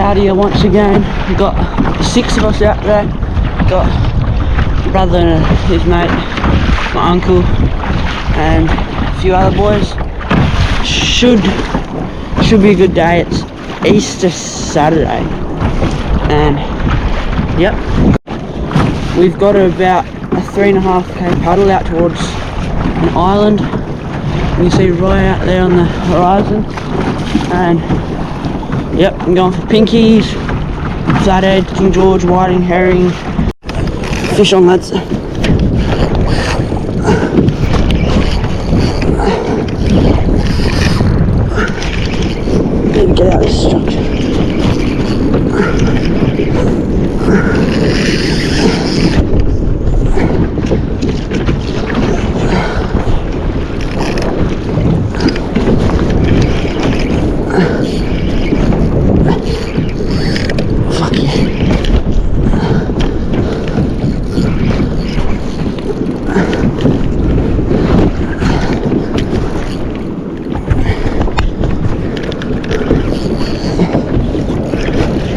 out here once again. We've got 6 of us out there. Got my brother and his mate, my uncle, and a few other boys. Should be a good day. It's Easter Saturday, and yep, we've got about a 3.5k paddle out towards an island. You can see right out there on the horizon, and yep, I'm going for pinkies, flathead, King George, whiting, herring. Fish on, lads. Need to get out of this structure. Fuck yeah.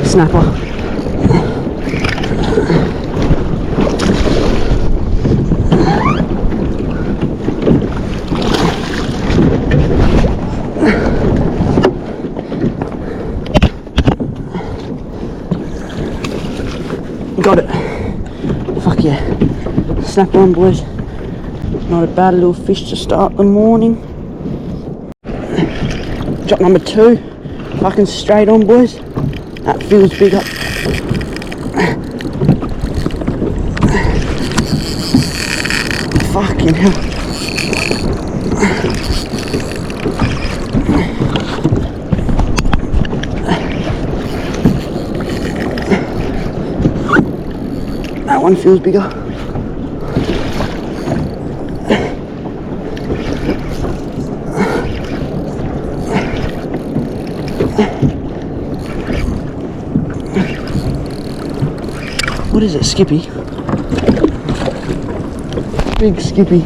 Snapper. Got it. Fuck yeah. Snapper on, boys. Not a bad little fish to start the morning. Drop number 2. Fucking straight on, boys. That feels big up. Fucking hell. That one feels bigger. What is it, Skippy? Big Skippy.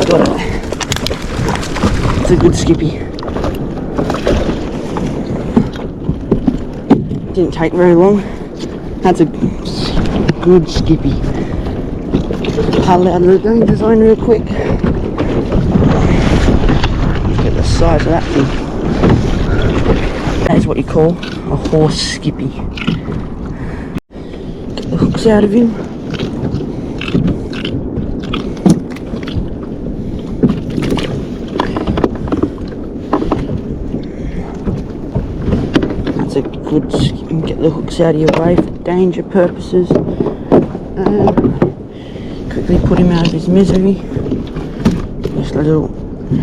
Got it. It's a good Skippy. Didn't take very long. That's a good Skippy. Paddle out of the danger zone real quick. Look at the size of that thing. That is what you call a horse Skippy. Get the hooks out of him. That's a good Skippy. Get the hooks out of your way for danger purposes. Quickly put him out of his misery. Just a little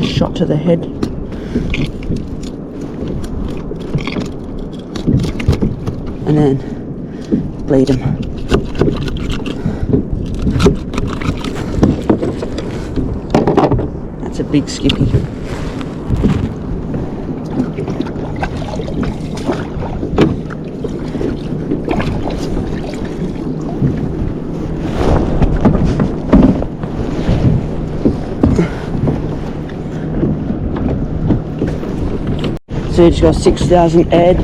shot to the head. And then bleed him. That's a big Skippy. So you just got 6,000 Ed.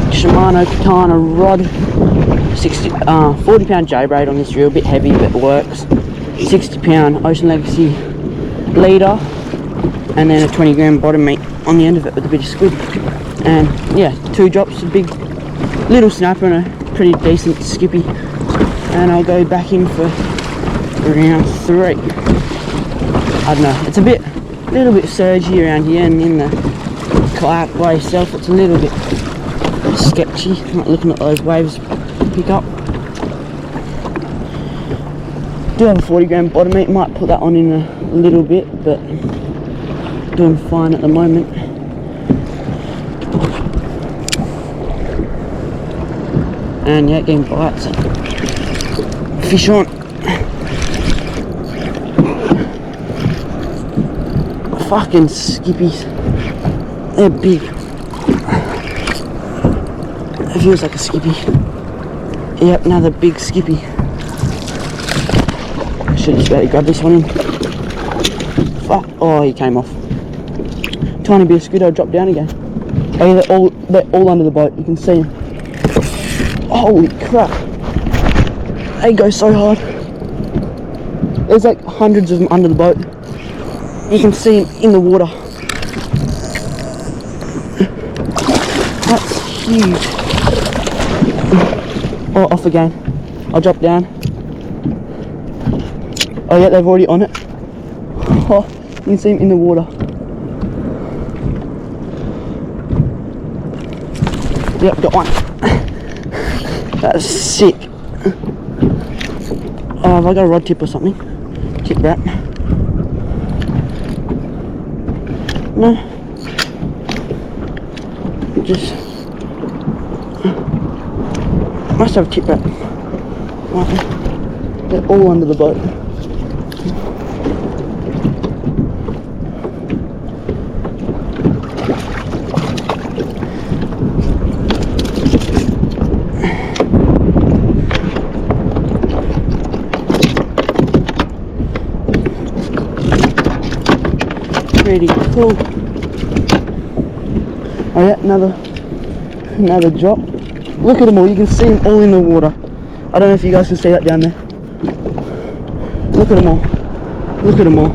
Shimano Katana rod, 40 pound J braid on this reel, a bit heavy but it works. 60 pound Ocean Legacy leader, and then a 20 gram bottom meat on the end of it with a bit of squid. And yeah, 2 drops, a big little snapper and a pretty decent Skippy. And I'll go back in for round 3. I don't know, it's a little bit surgy around here, and in the kayak by itself it's a little bit sketchy. Not looking at those waves pick up. Do have a 40 gram bottom meat, might put that on in a little bit, but doing fine at the moment. And yeah, getting bites. Fish on. Fucking Skippies. They're big. It feels like a Skippy. Yep, another big Skippy. I should just be able to grab this one in. Fuck. Oh, he came off. tiny bit of squid, they'll drop down again. Oh yeah, they're all under the boat, you can see them. Holy crap. They go so hard. There's like hundreds of them under the boat. You can see them in the water. That's huge. Oh, off again. I'll drop down. Oh yeah, they're already on it. Oh, you can see them in the water. Yep, got one. That's sick. Oh, have I got a rod tip or something? Tip wrap. No. Just must have a tip wrap. Right. They're all under the boat. Pretty cool. Oh yeah, another drop. Look at them all, you can see them all in the water. I don't know if you guys can see that down there. Look at them all. Look at them all.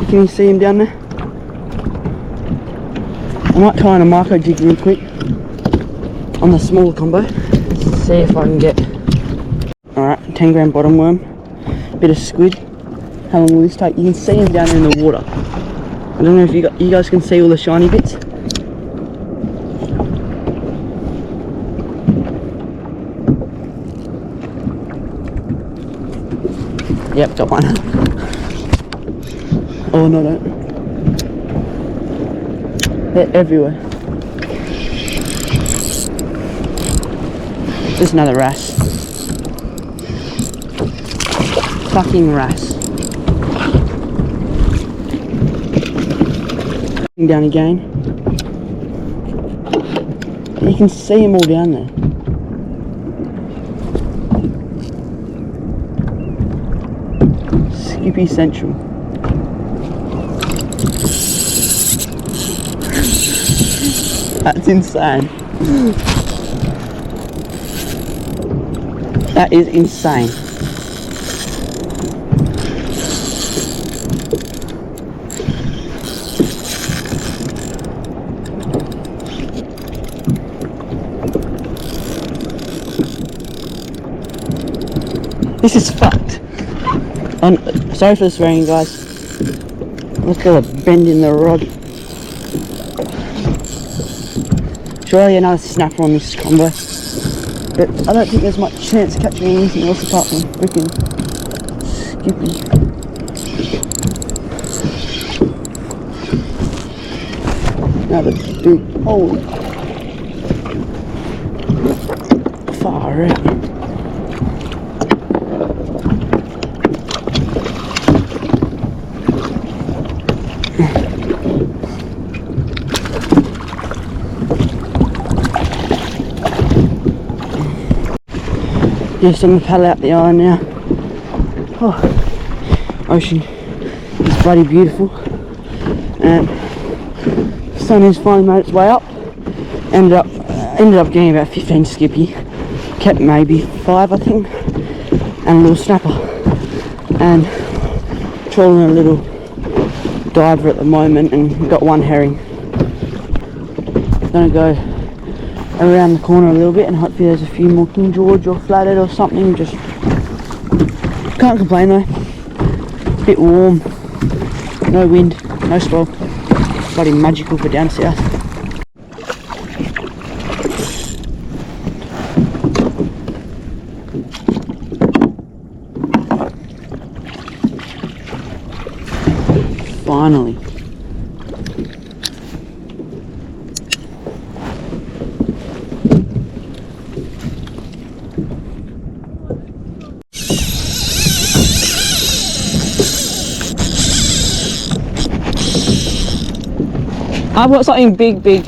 Can you see them down there? I might try on a micro jig real quick on the smaller combo. See if I can get. Alright, 10 gram bottom worm, bit of squid. How long will this take? You can see them down there in the water. I don't know if you guys can see all the shiny bits. Yep, got one. Oh no, don't. They're everywhere. There's another wrasse. Fucking wrasse. Down again. You can see them all down there. Skippy Central. That's insane. That is insane. This is fucked. Sorry for the swearing, guys. Look at the bend in the rod. Surely another snapper on this combo. But I don't think there's much chance of catching anything else apart from freaking Skippy. Another big, holy. Far out. Yes, I'm gonna paddle out the island now. Oh, ocean is bloody beautiful, and the sun has finally made its way up. Ended up getting about 15 skippy, kept maybe 5 I think, and a little snapper, and trawling a little diver at the moment, and got one herring. Gonna go around the corner a little bit and hopefully there's a few more King George or flathead or something. Just can't complain though. It's a bit warm, no wind, no swell. Bloody magical for down south. Finally. I've got something big.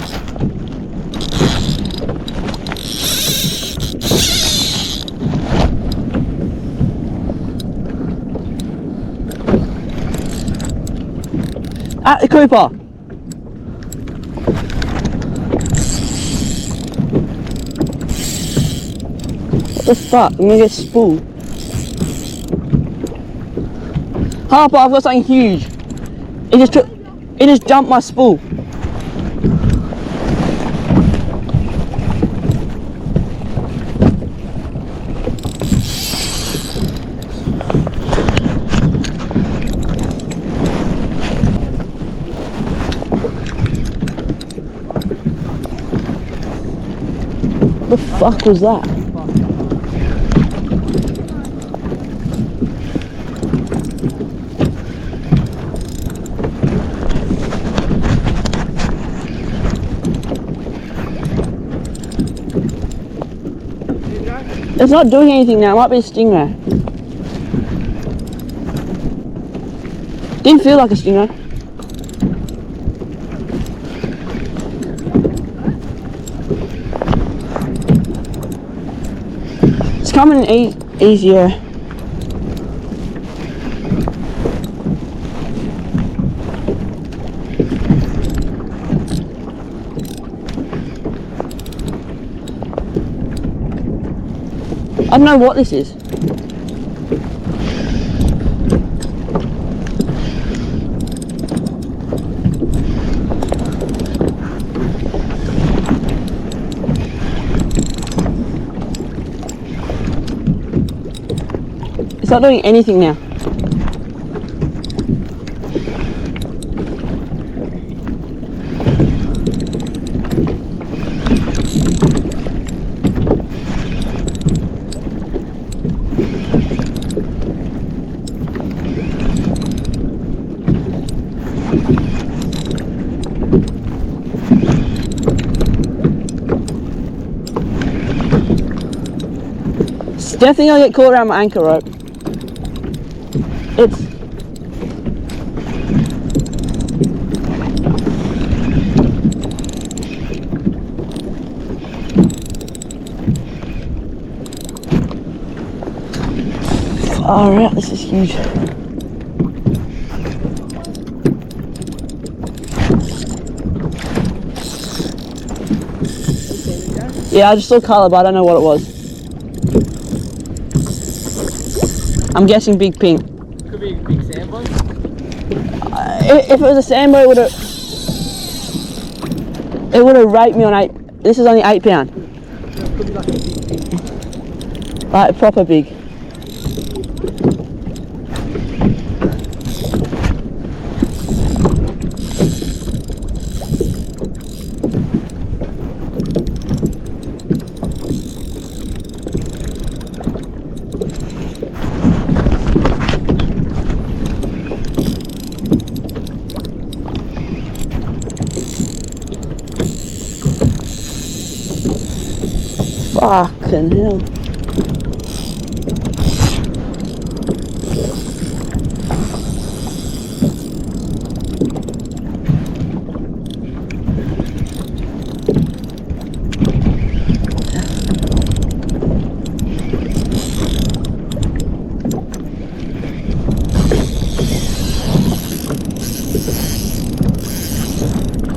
At the Cooper. What the fuck? I'm gonna get spooled. Harper, I've got something huge. It just jumped my spool. What the fuck was that? It's not doing anything now, it might be a stingray. Didn't feel like a stingray. It's coming easier. I don't know what this is. It's not doing anything now. Definitely gonna get caught around my anchor rope. It's alright, this is huge. Yeah, I just saw colour, but I don't know what it was. I'm guessing big pink. Could be a big sandboy. If it was a sandboy, it would have raped me on 8. This is only 8 pound. Could be like a big pink. Like proper big. Fucking hell.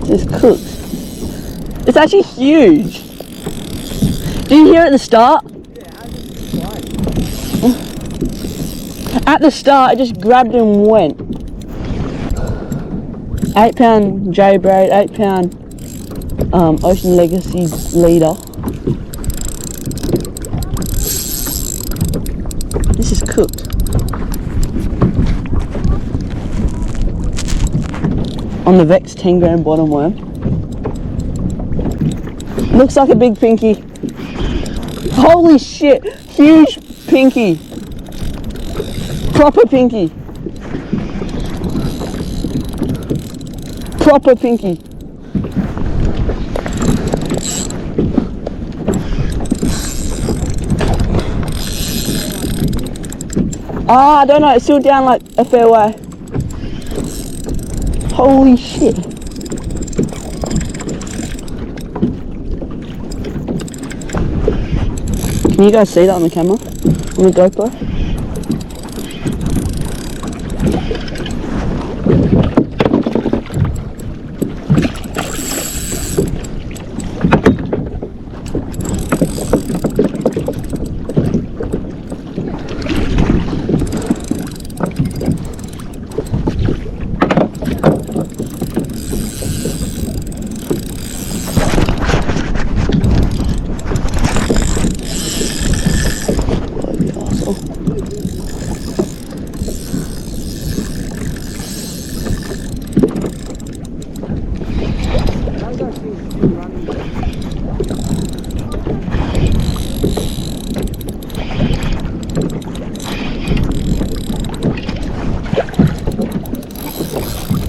It's cooked. It's actually huge. Did you hear at the start? Yeah, At the start, I just grabbed and went. 8 pound J braid, 8 pound Ocean Legacy leader. This is cooked. On the Vex 10 gram bottom worm. Looks like a big pinky. Holy shit, huge pinky. Proper pinky. Proper pinky. I don't know, it's still down like a fair way. Holy shit. Can you guys see that on the camera? On the GoPro?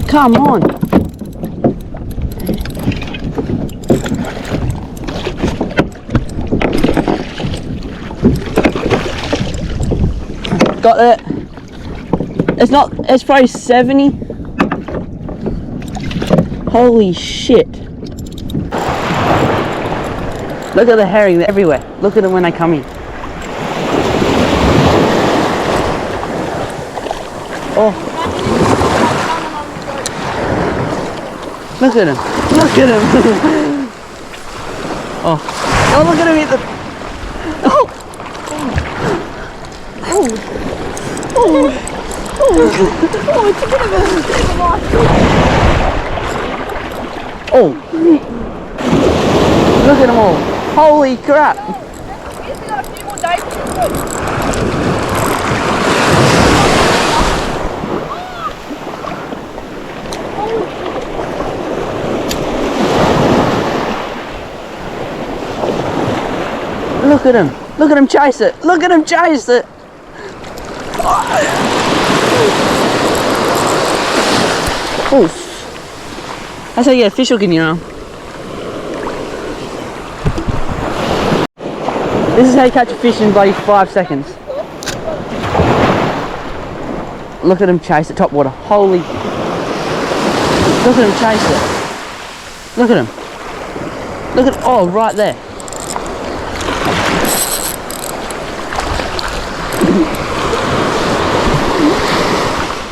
Come on. Got it. It's probably 70. Holy shit. Look at the herring, they're everywhere. Look at them when they come in. Oh. Look at him. Look at him. Oh. Oh, look at him eat the... Oh. Oh. Oh. Oh, it's a bit of a loss. Oh. Look at them all. Holy crap. Look at him. Look at him chase it. Look at him chase it. Oh. That's how you get a fish hook in your arm. This is how you catch a fish in bloody 5 seconds. Look at him chase it, top water. Holy. Look at him chase it. Look at him. Look at, oh, right there.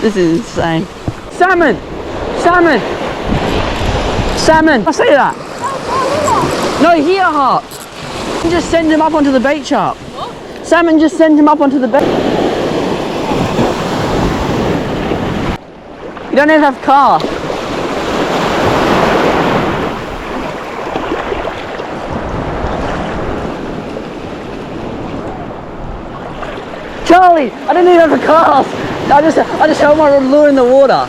This is insane. Salmon! Salmon! Salmon! I see that. No, here, Hart. Just send him up onto the beach, Hart. What? Salmon, just send him up onto the beach. You don't even have a car. Charlie, I didn't even have a cast. I just held my lure in the water.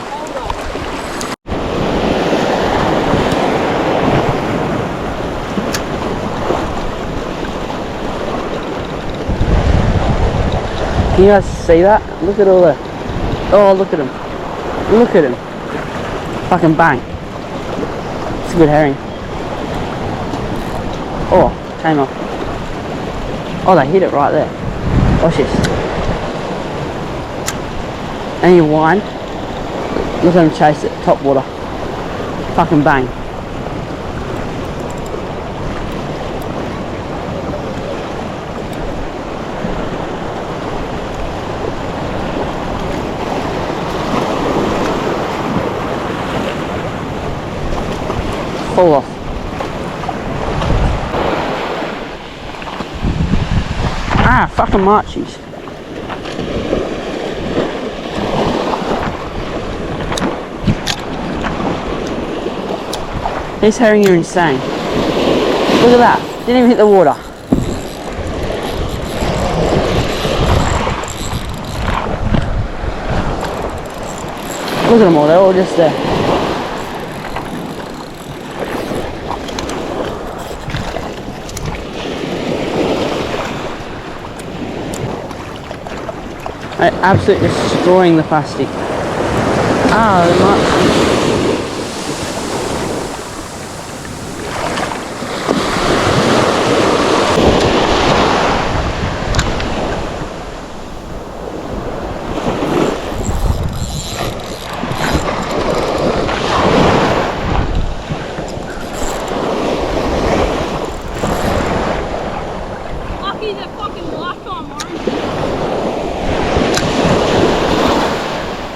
Can you guys see that? Look at all the... Oh, look at him. Look at him. Fucking bang. It's a good herring. Oh, came off. Oh, they hit it right there. Watch this. And you wind. Look at him chase it. Top water. Fucking bang. Fall off. Ah, fucking marchies. These herring are insane. Look at that. Didn't even hit the water. Look at them all, they're all just there. They're absolutely destroying the plastic. Ah, they might...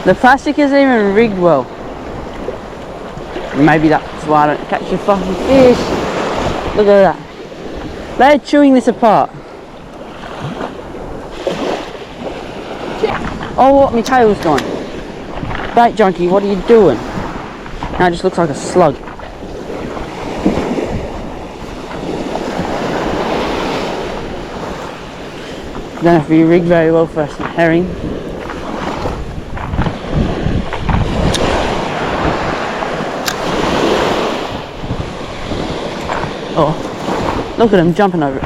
The plastic isn't even rigged well. Maybe that's why I don't catch your fucking fish. Look at that. They're chewing this apart. Oh, what? My tail's gone. Bait junkie, what are you doing? Now it just looks like a slug. Don't have to be rigged very well for a herring. Oh, look at him jumping over it.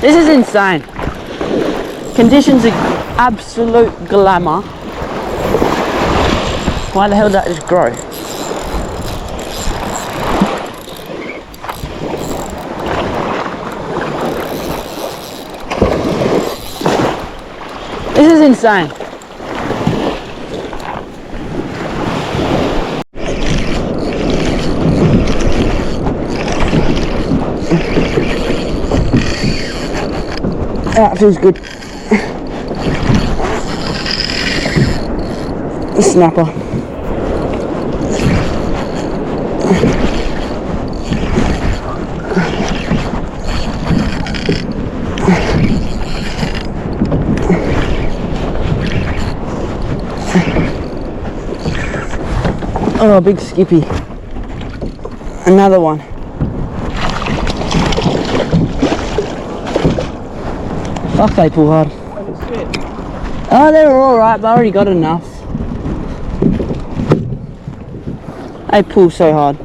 This is insane. Conditions are absolute glamour. Why the hell did that just grow? This is insane. That feels good. Snapper. Oh, big Skippy. Another one. Fuck, they pull hard. Oh, they're alright, but I already got enough. They pull so hard.